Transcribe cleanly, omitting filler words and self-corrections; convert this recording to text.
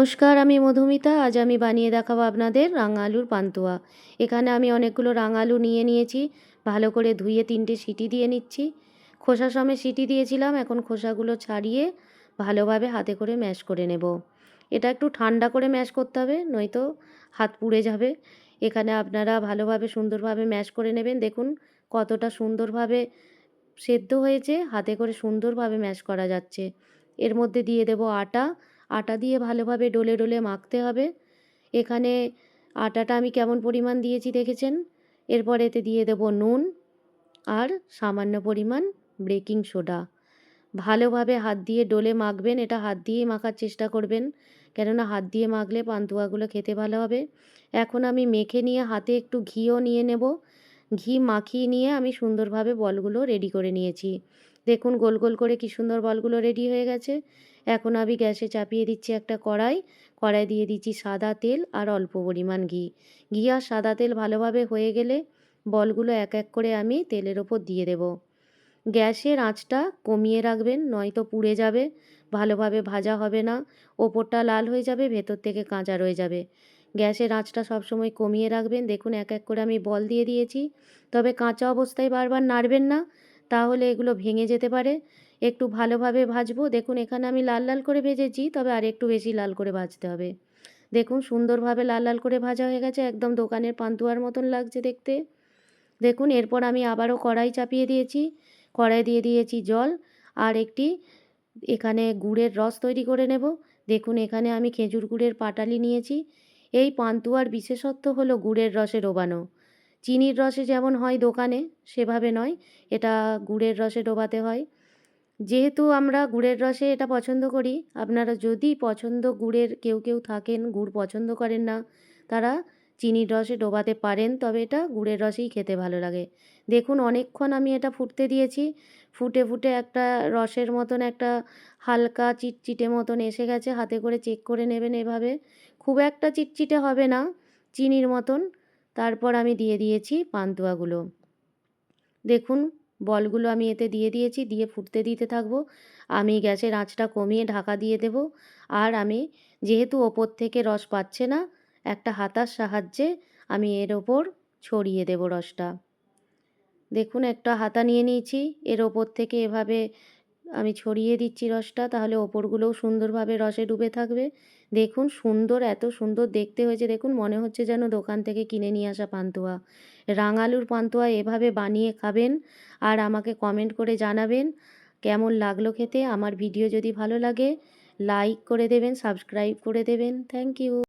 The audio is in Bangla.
নমস্কার, আমি মধুমিতা। আজ আমি বানিয়ে দেখাবো আপনাদের রাঙা আলুর পান্তুয়া। এখানে আমি অনেকগুলো রাঙা আলু নিয়ে নিয়েছি। ভালো করে ধুয়ে 3টে সিটি দিয়ে নিচ্ছি। খোসা সমেত সিটি দিয়েছিলাম, এখন খোসাগুলো ছাড়িয়ে ভালোভাবে হাতে করে ম্যাশ করে নেব। এটা একটু ঠান্ডা করে ম্যাশ করতে হবে, নয়তো হাত পুড়ে যাবে। এখানে আপনারা ভালোভাবে সুন্দরভাবে ম্যাশ করে নেবেন। দেখুন কতটা সুন্দরভাবে সেদ্ধ হয়েছে, হাতে করে সুন্দরভাবে ম্যাশ করা যাচ্ছে। এর মধ্যে দিয়ে দেব আটা। আটা দিয়ে ভালোভাবে ডলে ডলে মাখতে হবে। এখানে আটাটা আমি কেমন পরিমাণ দিয়েছি দেখেছেন। এরপর এতে দিয়ে দেব নুন আর সামান্য পরিমাণ বেকিং সোডা। ভালোভাবে হাত দিয়ে ডলে মাখবেন। এটা হাত দিয়েই মাখার চেষ্টা করবেন, কেননা হাত দিয়ে মাখলে পান্তুয়াগুলো খেতে ভালো হবে। এখন আমি মেখে নিয়ে হাতে একটু ঘিও নিয়ে নেব। ঘি মাখিয়ে নিয়ে আমি সুন্দরভাবে বলগুলো রেডি করে নিয়েছি। দেখুন গোল গোল করে কি সুন্দর বলগুলো রেডি হয়ে গেছে। এখন আমি গ্যাসে চাপিয়ে দিচ্ছি একটা কড়াই। কড়াই দিয়ে দিচ্ছি সাদা তেল আর অল্প পরিমাণ ঘি। ঘি আর সাদা তেল ভালোভাবে হয়ে গেলে বলগুলো এক এক করে আমি তেলের ওপর দিয়ে দেব। গ্যাসের আঁচটা কমিয়ে রাখবেন, নয়তো পুড়ে যাবে, ভালোভাবে ভাজা হবে না, ওপরটা লাল হয়ে যাবে, ভেতর থেকে কাঁচা রয়ে যাবে। গ্যাসের আঁচটা সবসময় কমিয়ে রাখবেন। দেখুন এক এক করে আমি বল দিয়ে দিয়েছি, তবে কাঁচা অবস্থায় বারবার নাড়বেন না, তাহলে এগুলো ভেঙে যেতে পারে। একটু ভালোভাবে ভাজবো। দেখুন এখানে আমি লাল লাল করে ভেজেছি, তবে আর একটু বেশি লাল করে ভাজতে হবে। দেখুন সুন্দরভাবে লাল লাল করে ভাজা হয়ে গেছে, একদম দোকানের পান্তুয়ার মতন লাগছে দেখতে। দেখুন এরপর আমি আবারও কড়াই চাপিয়ে দিয়েছি। কড়াই দিয়ে দিয়েছি জল আর একটি এখানে গুড়ের রস তৈরি করে নেব। দেখুন এখানে আমি খেজুর গুড়ের পাটালি নিয়েছি। এই পান্তুয়ার বিশেষত্ব হলো গুড়ের রসে ডোবানো। চিনির রসে যেমন হয় দোকানে, সেভাবে নয়, এটা গুড়ের রসে ডোবাতে হয়। যেহেতু আমরা গুড়ের রসে এটা পছন্দ করি, আপনারা যদি গুড়ের কেউ কেউ থাকেন গুড় পছন্দ করেন না, তারা চিনির রসে ডোবাতে পারেন, তবে এটা গুড়ের রসেই খেতে ভালো লাগে। দেখুন অনেকক্ষণ আমি এটা ফুটতে দিয়েছি। ফুটে ফুটে একটা রসের মতন একটা হালকা চিটচিটে মতন এসে গেছে। হাতে করে চেক করে নেবেন এভাবে। খুব একটা চিটচিটে হবে না, চিনির মতন। তারপর আমি দিয়ে দিয়েছি পান্তুয়াগুলো। দেখুন বলগুলো আমি এতে দিয়ে দিয়েছি, দিয়ে ফুটতে দিতে থাকবো। আমি গ্যাসের আঁচটা কমিয়ে ঢাকা দিয়ে দেব। আর আমি যেহেতু ওপর থেকে রস পাচ্ছে না, একটা হাতার সাহায্যে আমি এর ওপর ছড়িয়ে দেব রসটা। দেখুন একটা হাতা নিয়ে নিয়েছি, এর ওপর থেকে এভাবে আমি ছড়িয়ে দিচ্ছি রসটা, তাহলে ওপরগুলোও সুন্দরভাবে রসে ডুবে থাকবে। দেখুন সুন্দর, এত সুন্দর দেখতে হয়েছে, দেখুন মনে হচ্ছে যেন দোকান থেকে কিনে নিয়ে আসা পান্তুয়া। রাঙালুর পান্তুয়া এভাবে বানিয়ে খাবেন আর আমাকে কমেন্ট করে জানাবেন কেমন লাগলো খেতে। আমার ভিডিও যদি ভালো লাগে লাইক করে দেবেন, সাবস্ক্রাইব করে দেবেন। Thank you.